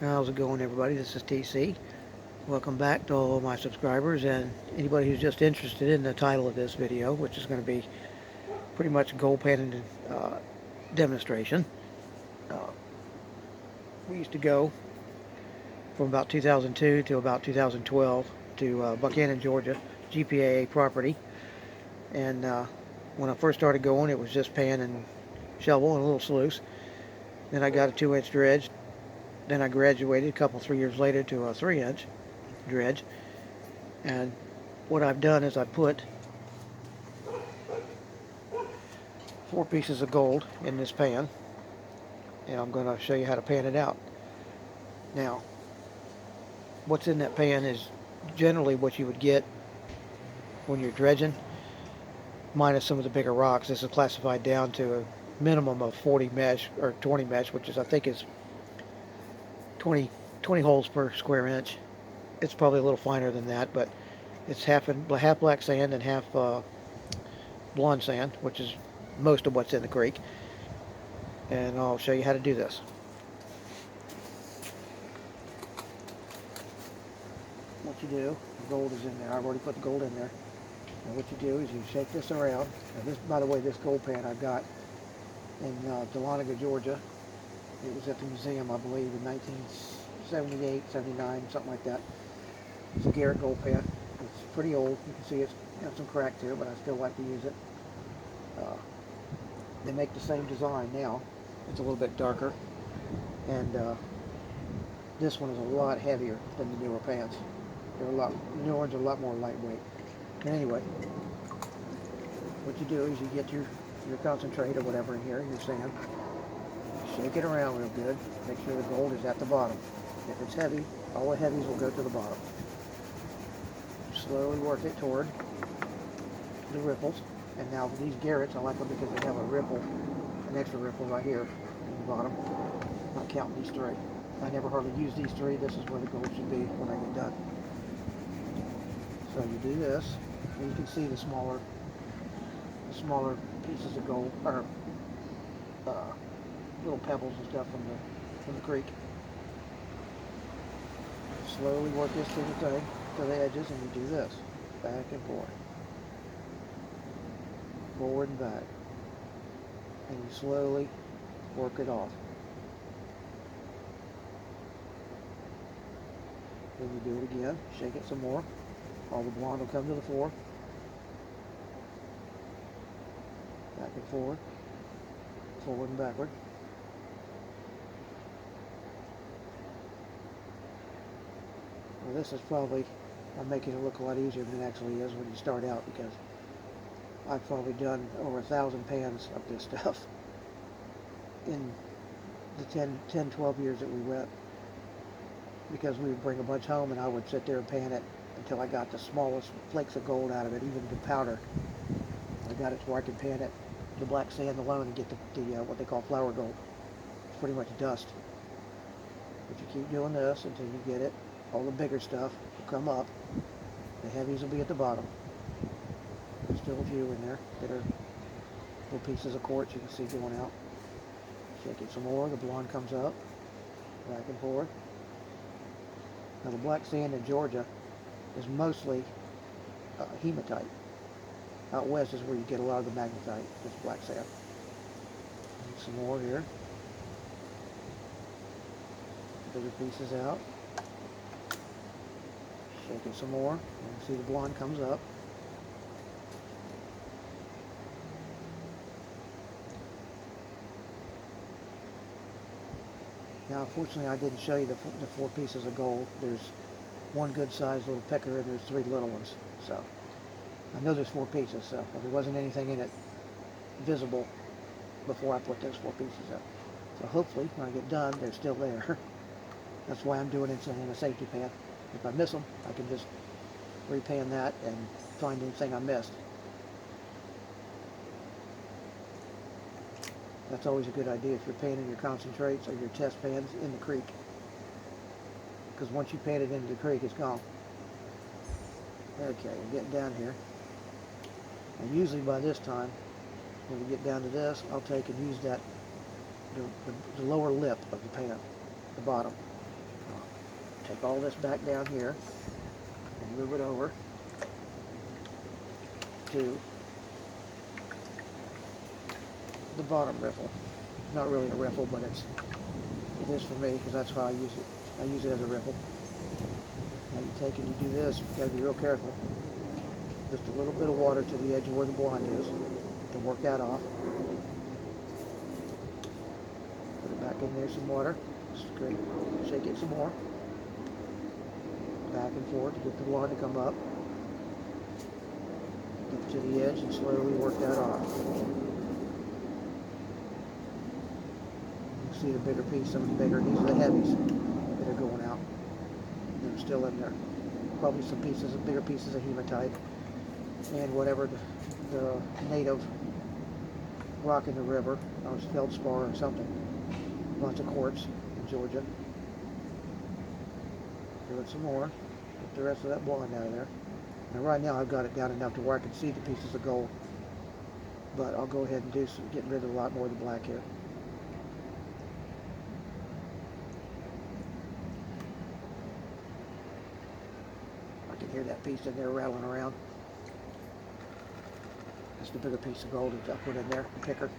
How's it going, everybody? This is TC. Welcome back to all my subscribers and anybody who's just interested in the title of this video, which is going to be pretty much a gold panning demonstration. Uh, we used to go from about 2002 to about 2012 to Buchanan, Georgia, GPAA property. And when I first started going, it was just pan and shovel and a little sluice. Then I got a 2-inch dredge. Then I graduated a couple, 3 years later to a 3-inch dredge. And what I've done is I put 4 pieces of gold in this pan, and I'm going to show you how to pan it out. Now, what's in that pan is generally what you would get when you're dredging, minus some of the bigger rocks. This is classified down to a minimum of 40 mesh, or 20 mesh, which is, I think, is 20 holes per square inch. It's probably a little finer than that, but it's half black sand and half blonde sand, which is most of what's in the creek. And I'll show you how to do this. What you do, the gold is in there. I've already put the gold in there. And what you do is you shake this around. Now this, by the way, this gold pan I got in Dahlonega, Georgia. It was at the museum, I believe, in 1978, 79, something like that. It's a Garrett gold pan. It's pretty old. You can see it's got some crack to it, but I still like to use it. Uh, they make the same design now. It's a little bit darker. And this one is a lot heavier than the newer pans. The newer ones are a lot more lightweight. And anyway, what you do is you get your concentrate or whatever in here, your sand, shake it around real good, make sure the gold is at the bottom. If it's heavy, all the heavies will go to the bottom. Slowly work it toward the ripples. And now these Garretts, I like them because they have a ripple, an extra ripple right here in the bottom. Not counting these three. I never hardly use these three. This is where the gold should be when I get done. So you do this, and you can see the smaller pieces of gold, or little pebbles and stuff from the creek. Slowly work this through the thing, to the edges, and you do this, back and forward and back, and you slowly work it off. Then you do it again, shake it some more. All the blonde will come to the fore. Back and forward and backward. Well, this is probably, I'm making it look a lot easier than it actually is when you start out, because I've probably done over 1,000 pans of this stuff in the 10, 12 years that we went, because we would bring a bunch home and I would sit there and pan it until I got the smallest flakes of gold out of it, even the powder. I got it to where I could pan it, the black sand alone, and get the what they call flour gold. It's pretty much dust. But you keep doing this until you get it. All the bigger stuff will come up. The heavies will be at the bottom. There's still a few in there that are little pieces of quartz you can see going out. Shake it some more. The blonde comes up, back and forth. Now the black sand in Georgia is mostly hematite. Out west is where you get a lot of the magnetite, this black sand. And some more here. Bigger pieces out. Shake it some more. And see the blonde comes up. Now, unfortunately, I didn't show you the 4 pieces of gold. There's one good-sized little picker, and there's 3 little ones. So I know there's 4 pieces, so there wasn't anything in it visible before I put those 4 pieces up. So hopefully, when I get done, they're still there. That's why I'm doing it in a safety pan. If I miss them, I can just repan that and find anything I missed. That's always a good idea if you're panning your concentrates or your test pans in the creek, because once you pan it into the creek, it's gone. Okay, we're getting down here. And usually by this time, when we get down to this, I'll take and use that the lower lip of the pan, the bottom. take all this back down here and move it over to the bottom riffle. Not really a riffle, but it is for me because that's how I use it. I use it as a riffle. Now you take and you do this, you gotta be real careful. Just a little bit of water to the edge of where the blind is to work that off. Put it back in there, some water. Scrape, shake it some more. Back and forth to get the blind to come up. Get to the edge and slowly work that off. You see the bigger piece, some of the bigger, these are the heavies that are going out. They're still in there. Probably some pieces, bigger pieces of hematite and whatever the native rock in the river, or feldspar or something. A bunch of quartz in Georgia. Do it some more. Get the rest of that blonde out of there. Now right now I've got it down enough to where I can see the pieces of gold, but I'll go ahead and do some, get rid of a lot more of the black here. I can hear that piece in there rattling around. That's the bigger piece of gold that I put in there, the picker.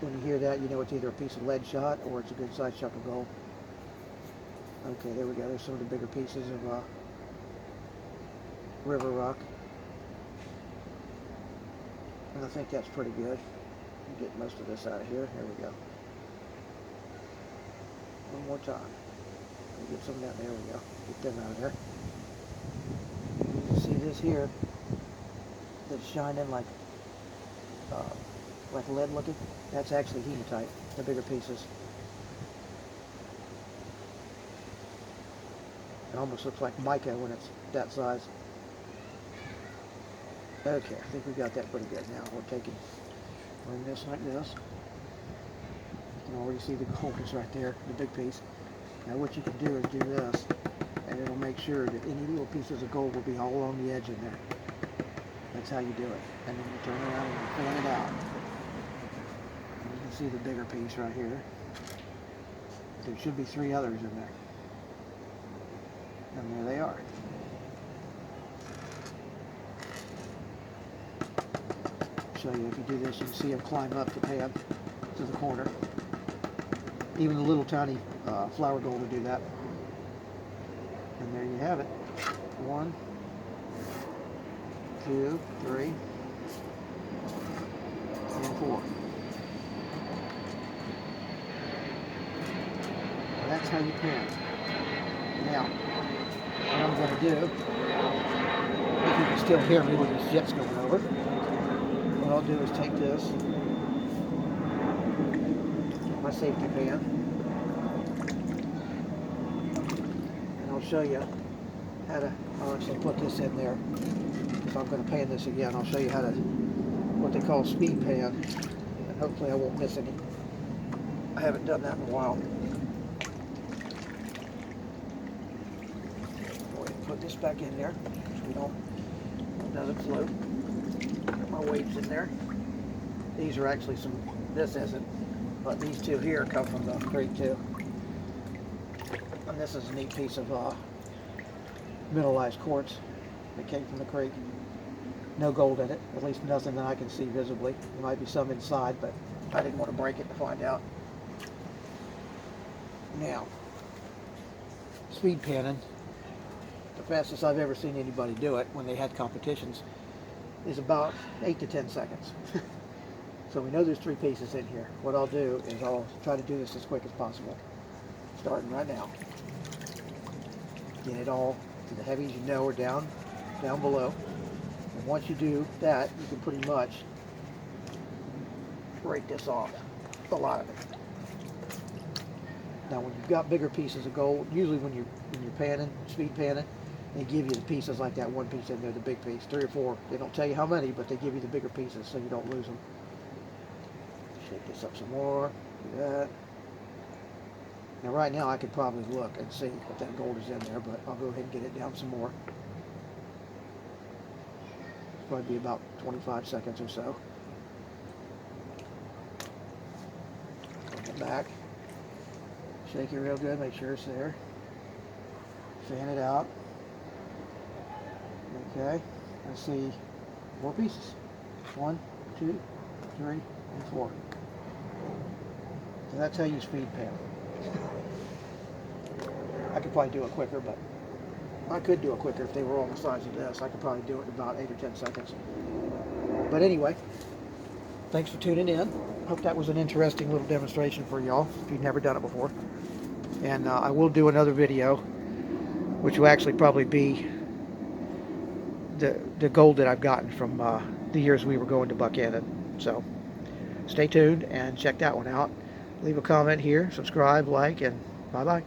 When you hear that, you know it's either a piece of lead shot or it's a good sized chunk of gold. Okay, there we go. There's some of the bigger pieces of river rock. And I think that's pretty good. Get most of this out of here. Here we go. One more time. Get some of that. There we go. Get them out of there. You can see this here that's shining like lead looking. That's actually hematite, the bigger pieces. It almost looks like mica when it's that size. Okay, I think we got that pretty good now. We're taking, bring this like this. You can already see the gold is right there, the big piece. Now what you can do is do this, and it'll make sure that any little pieces of gold will be all along the edge in there. That's how you do it. And then you turn around and you fan it out. And you can see the bigger piece right here. There should be 3 others in there. And there they are. Show you if you do this, you can see them climb up the pan to the corner. Even the little tiny flower gold will do that. And there you have it. 1, 2, 3, and 4. Well, that's how you pan. Now, what I'm going to do, if you can still hear me with these jets going over, what I'll do is take this, my safety pan, and I'll show you how to, I'll actually put this in there. If I'm going to pan this again, I'll show you how to, what they call speed pan, and hopefully I won't miss any. I haven't done that in a while. Put this back in there so we don't, it doesn't float. Got my weights in there. These are actually some, this isn't, but these two here come from the creek too. And this is a neat piece of mineralized quartz that came from the creek. No gold in it, at least nothing that I can see visibly. There might be some inside, but I didn't want to break it to find out. Now, speed panning. The fastest I've ever seen anybody do it when they had competitions is about 8 to 10 seconds. So we know there's 3 pieces in here. What I'll do is I'll try to do this as quick as possible. Starting right now. Get it all to the heavies you know are down below. And once you do that, you can pretty much break this off, a lot of it. Now when you've got bigger pieces of gold, usually when you're panning, speed panning, they give you the pieces like that one piece in there, the big piece, 3 or 4. They don't tell you how many, but they give you the bigger pieces so you don't lose them. Shake this up some more, do that. Now right now I could probably look and see if that gold is in there, but I'll go ahead and get it down some more. It'll probably be about 25 seconds or so. Bring it back. Shake it real good, make sure it's there. Fan it out. Okay, let's see, 4 pieces. 1, 2, 3, and 4. So that's how you speed pan. I could probably do it quicker, but I could do it quicker if they were all the size of this. I could probably do it in about 8 or 10 seconds. But anyway, thanks for tuning in. Hope that was an interesting little demonstration for y'all if you've never done it before. And I will do another video, which will actually probably be the gold that I've gotten from the years we were going to Buckhannon. So stay tuned and check that one out. Leave a comment here, subscribe, like, and bye-bye.